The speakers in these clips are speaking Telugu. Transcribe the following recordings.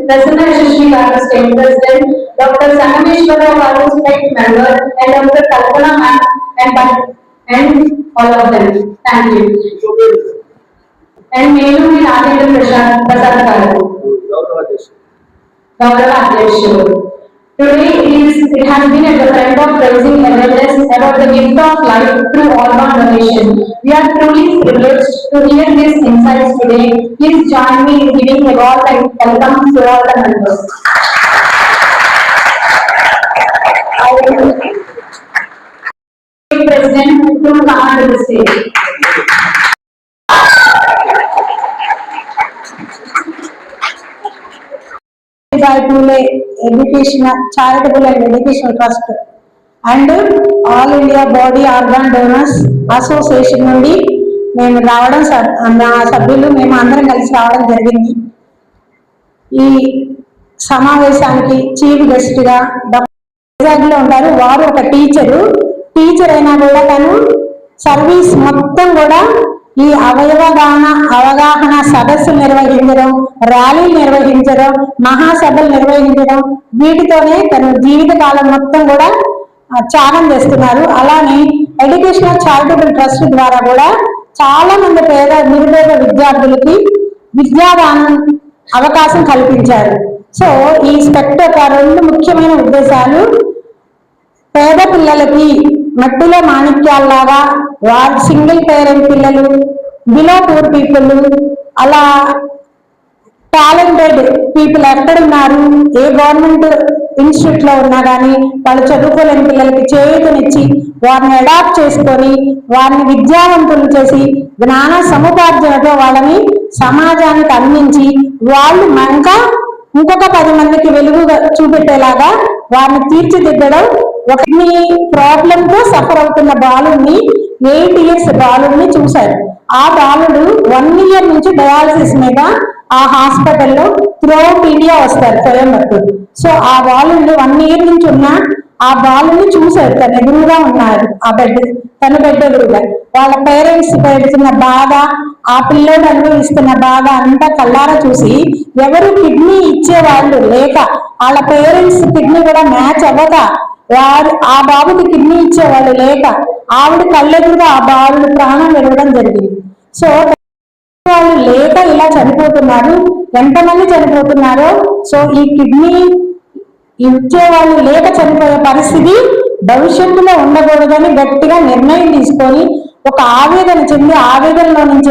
Prasanna Shishri Garu, State President, Dr. Sangameshwara Garu, State Member, and Dr. Kalpana Ma'am, and all of them. Thank you. And Melu and Aditya Prasad Garu. Dr. Rajesh. Today it has been at the front of raising awareness about the gift of life through organ donation. We are truly privileged to hear these insights today. Please join me in giving a warm welcome to all the members. President to come to the stage. Educational, Charitable and Educational Trust and All India Body Organ Donors Association నుండి మేము రావడం మా సభ్యులు మేము అందరం కలిసి రావడం జరిగింది. ఈ సమావేశానికి చీఫ్ గెస్ట్ గా డాక్టర్ ఉంటారు. వారు ఒక టీచర్ అయినా కూడా తను సర్వీస్ మొత్తం కూడా ఈ అవయవదాన అవగాహన సదస్సులు నిర్వహించడం, ర్యాలీలు నిర్వహించడం, మహాసభలు నిర్వహించడం, వీటితోనే తన జీవిత కాలం మొత్తం కూడా త్యాగం చేస్తున్నారు. అలానే ఎడ్యుకేషనల్ చారిటబుల్ ట్రస్ట్ ద్వారా కూడా చాలా మంది నిరుపేద విద్యార్థులకి విద్యాదానం అవకాశం కల్పించారు. సో ఈ స్పెక్ట్ యొక్క రెండు ముఖ్యమైన ఉద్దేశాలు, పేద పిల్లలకి మట్టిలో మాణిక్యాల్లాగా వారి సింగిల్ పేరెంట్ పిల్లలు, బిలో పూర్ పీపుల్, అలా టాలెంటెడ్ పీపుల్ ఎక్కడున్నారు, ఏ గవర్నమెంట్ ఇన్స్టిట్యూట్ లో ఉన్నా కానీ వాళ్ళు చదువుకోలేని పిల్లలకి చేయూతనిచ్చి వారిని అడాప్ట్ చేసుకొని వారిని విద్యావంతులు చేసి జ్ఞాన సముపార్జనతో వాళ్ళని సమాజానికి అందించి వాళ్ళు ఇంకొక 10 మందికి వెలుగుగా చూపెట్టేలాగా వారిని తీర్చిదిద్దడం. ఒక ప్రాబ్లం తో సఫర్ అవుతున్న బాలుని 8 years బాలుని చూశారు. ఆ బాలుడు 1 year నుంచి డయాలసిస్ మీద ఆ హాస్పిటల్లో త్రూఅవుట్ ఇండియా వస్తారు, కోయంబత్తూరు. సో ఆ బాలుని 1 year నుంచి ఉన్న ఆ బాలుని చూశారు. తన ఎదురుగా ఉన్నారు, తన బెడ్ ఎదురుగా. వాళ్ళ పేరెంట్స్ పెడుతున్న బాధ, ఆ పిల్లోడు అనుభవిస్తున్న బాధ అంతా కళ్ళారా చూసి ఎవరు కిడ్నీ ఇచ్చేవాళ్ళు లేక, వాళ్ళ పేరెంట్స్ కిడ్నీ కూడా మ్యాచ్ అవ్వక ఆ బాబుకి కిడ్నీ ఇచ్చేవాళ్ళు లేక ఆవిడ కళ్ళెదురుగా ఆ బాబుడు ప్రాణం విడవడం జరిగింది. సో వాళ్ళు లేక ఇలా చనిపోతున్నారు. ఎంతమంది చనిపోతున్నారో, సో ఈ కిడ్నీ ఇచ్చేవాళ్ళు లేక చనిపోయే పరిస్థితి భవిష్యత్తులో ఉండకూడదని గట్టిగా నిర్ణయం తీసుకొని ఒక ఆవేదన చెంది ఆవేదనలో నుంచి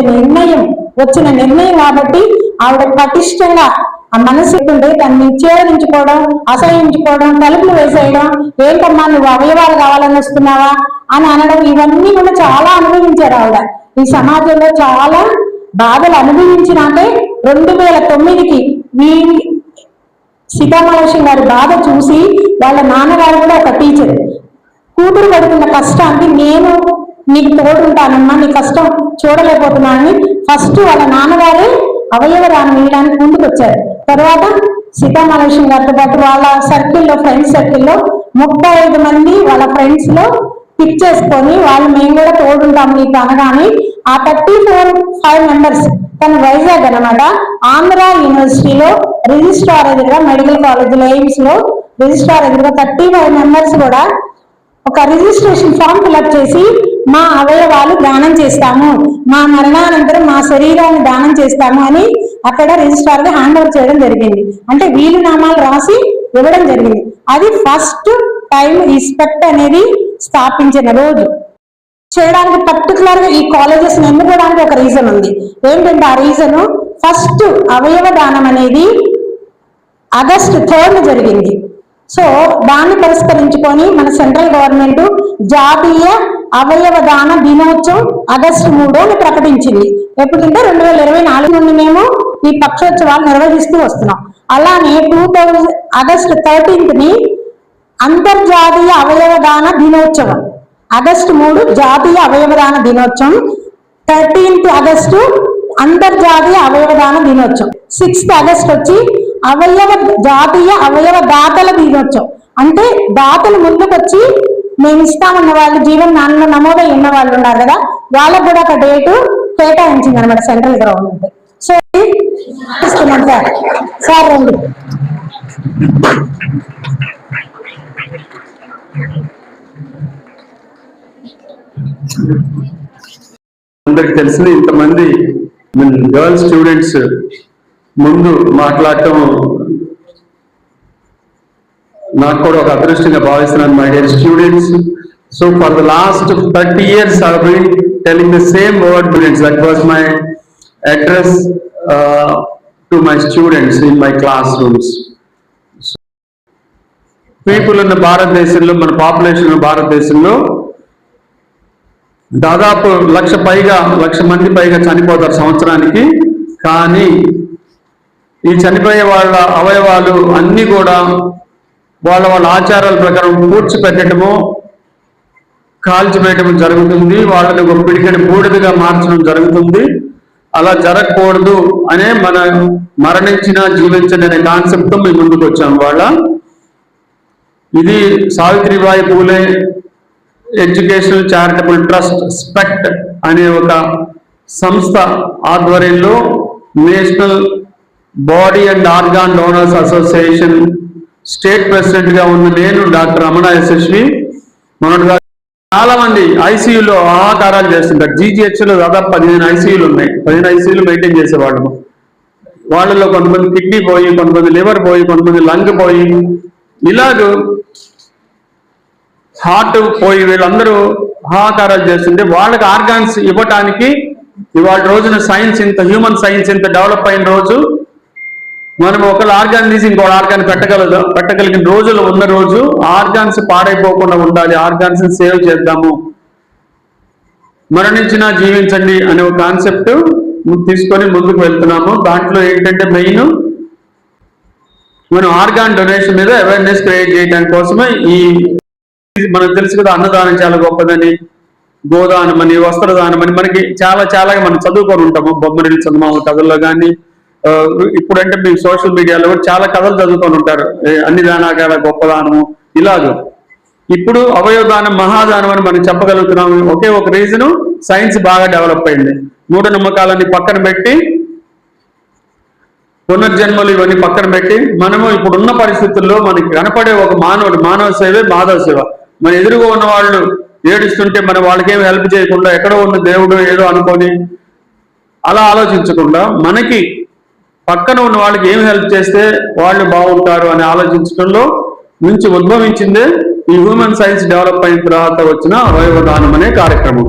వచ్చిన నిర్ణయం కాబట్టి ఆవిడ పటిష్టంగా ఆ మనసు ఉంటే దాన్ని చేయించుకోవడం, అసహించుకోవడం, తలుపులు వేసేయడం, ఏంటమ్మా నువ్వు అవయవాలు కావాలని వస్తున్నావా అని అనడం, ఇవన్నీ కూడా చాలా అనుభవించారు ఆవిడ. ఈ సమాజంలో చాలా బాధలు అనుభవించినాకే 2009కి మీ సీతామహాలక్ష్మి గారి బాధ చూసి వాళ్ళ నాన్నగారు కూడా ఒక టీచర్, కూతురు పడుతున్న కష్టానికి నేను నీకు తోడుంటానమ్మా, నీ కష్టం చూడలేకపోతున్నానని ఫస్ట్ వాళ్ళ నాన్నగారే అవయవ దానం వేయడానికి ముందుకు వచ్చారు. తర్వాత సీతామహాలక్ష్మి గారితో పాటు వాళ్ళ సర్కిల్లో, ఫ్రెండ్స్ సర్కిల్లో 35 మంది వాళ్ళ ఫ్రెండ్స్ లో పిక్ చేసుకొని వాళ్ళు మేము కూడా తోడుంటాము నీకు అనగానే ఆ 34-5 members తన వైజాగ్ అనమాట ఆంధ్ర యూనివర్సిటీలో రిజిస్ట్రార్ ఎదురుగా, మెడికల్ కాలేజ్ ఎయిమ్స్ లో రిజిస్ట్రార్ ఎదురుగా 35 members కూడా ఒక రిజిస్ట్రేషన్ ఫామ్ ఫిల్అప్ చేసి మా అవయవాలు దానం చేస్తాము, మా మరణానంతరం మా శరీరాన్ని దానం చేస్తాము అని అక్కడ రిజిస్ట్రార్ గా హ్యాండ్ ఓవర్ చేయడం జరిగింది. అంటే వీలు నామాలు రాసి ఇవ్వడం జరిగింది. అది ఫస్ట్ టైం ఈ స్పెక్ట్ అనేది స్థాపించిన రోజు. చేయడానికి పర్టికులర్ గా ఈ కాలేజెస్ ఎన్నుకోవడానికి ఒక రీజన్ ఉంది. ఏంటంటే ఆ రీజన్ ఫస్ట్ అవయవ దానం అనేది August 3rd జరిగింది. సో దాన్ని పురస్కరించుకొని మన సెంట్రల్ గవర్నమెంట్ జాతీయ అవయవ దాన దినోత్సవం August 3 అని ప్రకటించింది. ఎప్పుడంటే 2024 నుండి మేము ఈ పక్షోత్సవాలు నిర్వహిస్తూ వస్తున్నాం. అలానే August 13th ని అంతర్జాతీయ అవయవ దాన దినోత్సవం, August 3 జాతీయ అవయవ దాన దినోత్సవం, 13th August అంతర్జాతీయ అవయవ దాన దినోత్సవం, 6th August వచ్చి జాతీయ అవయవ దాతల దినోత్సవం. అంటే దాతలు ముందుకొచ్చి మేము ఇస్తామన్న వాళ్ళు జీవన నాన్న నమోదై ఉన్న వాళ్ళు ఉన్నారు కదా, వాళ్ళకు కూడా ఒక డేటు కేటాయించింది అనమాట సెంట్రల్ గవర్నమెంట్. సో ఇస్తున్నాం సార్. సార్ రండి. అందరికి తెలిసింది ఇంతమంది గర్ల్స్ స్టూడెంట్స్ ముందు మాట్లాడటం నాకు కూడా ఒక అదృష్టంగా భావిస్తున్నాను. My dear students, so for the last 30 years I have been telling the same word students. That was my address to my students in my classrooms. People ఉన్న భారతదేశంలో, మన పాపులేషన్ ఉన్న భారతదేశంలో దాదాపు 1,00,000 మంది పైగా చనిపోతారు సంవత్సరానికి. కానీ ఈ చనిపోయే వాళ్ళ అవయవాలు అన్ని కూడా వాళ్ళ ఆచారాల ప్రకారం పూడ్చిపెట్టడము, కాల్చివేయటం జరుగుతుంది. వాళ్ళని ఒక పిడికెడు బూడిదగా మార్చడం జరుగుతుంది. అలా జరగకూడదు అనే మన మరణించిన జీవించండి అనే కాన్సెప్ట్ మీ ముందుకు వచ్చాం. వాళ్ళ ఇది Savitribai Phule educational charitable trust SPECT అనే ఒక సంస్థ ఆధ్వర్యంలో national body and organ donors association state president గా ఉన్న నేను డాక్టర్ రమణ యశస్వి మొన్నటిగా చాలా మంది ఐసీయూలో ఆహాకారాలు చేస్తుంటారు. GGH లో దాదాపు 15 ఐసీయూలు ఉన్నాయి. 15 ఐసీయూలు మెయింటైన్ చేసేవాళ్ళు. వాళ్ళలో కొంతమంది కిడ్నీ పోయి, కొంతమంది లివర్ పోయి, కొంతమంది లంగ్ పోయి, ఇలాగ హార్ట్ పోయి వీళ్ళందరూ హాహాకారాలు చేస్తుంటే వాళ్ళకి ఆర్గాన్స్ ఇవ్వటానికి ఇవాళ రోజున సైన్స్ ఇంత, హ్యూమన్ సైన్స్ ఇంత డెవలప్ అయిన రోజు, మనం ఒకళ్ళ ఆర్గాన్ తీసి ఇంకో ఆర్గాన్ పెట్టగలిగిన రోజులు ఉన్న రోజు, ఆర్గాన్స్ పాడైపోకుండా ఉండాలి, ఆర్గాన్స్ సేవ్ చేద్దాము, మరణించినా జీవించండి అనే ఒక కాన్సెప్ట్ తీసుకొని ముందుకు వెళ్తున్నాము. దాంట్లో ఏంటంటే మెయిన్ మనం ఆర్గాన్ డొనేషన్ మీద అవేర్నెస్ క్రియేట్ చేయడానికి కోసమే ఈ మనకు తెలుసు కదా, అన్నదానం చాలా గొప్పదని, గోదానం అని, వస్త్రదానం అని మనకి చాలా మనం చదువుకొని ఉంటాము. బొమ్మరిల్లు చందమామ కథల్లో కానీ, ఇప్పుడంటే మీరు సోషల్ మీడియాలో కూడా చాలా కథలు చదువుకొని ఉంటారు. అన్ని దానాల గొప్పదానము ఇలాగ. ఇప్పుడు అవయవదానం, మహాదానం అని మనం చెప్పగలుగుతున్నాము. ఒకే ఒక రీజను, సైన్స్ బాగా డెవలప్ అయింది. మూఢనమ్మకాలన్నీ పక్కన పెట్టి, పునర్జన్మలు ఇవన్నీ పక్కన పెట్టి, మనము ఇప్పుడున్న పరిస్థితుల్లో మనకి కనపడే ఒక మానవ సేవే మాధవ సేవ. మన ఎదురుగా ఉన్న వాళ్ళు ఏడుస్తుంటే మనం వాళ్ళకేమి హెల్ప్ చేయకుండా, ఎక్కడో ఉన్న దేవుడు ఏదో అనుకొని అలా ఆలోచించకుండా, మనకి పక్కన ఉన్న వాళ్ళకి ఏమి హెల్ప్ చేస్తే వాళ్ళు బాగుంటారు అని ఆలోచించడంలో నుంచి ఉద్భవించిందే ఈ హ్యూమన్ సైన్స్ డెవలప్ అయిన తర్వాత వచ్చిన అవయవదానం అనే కార్యక్రమం.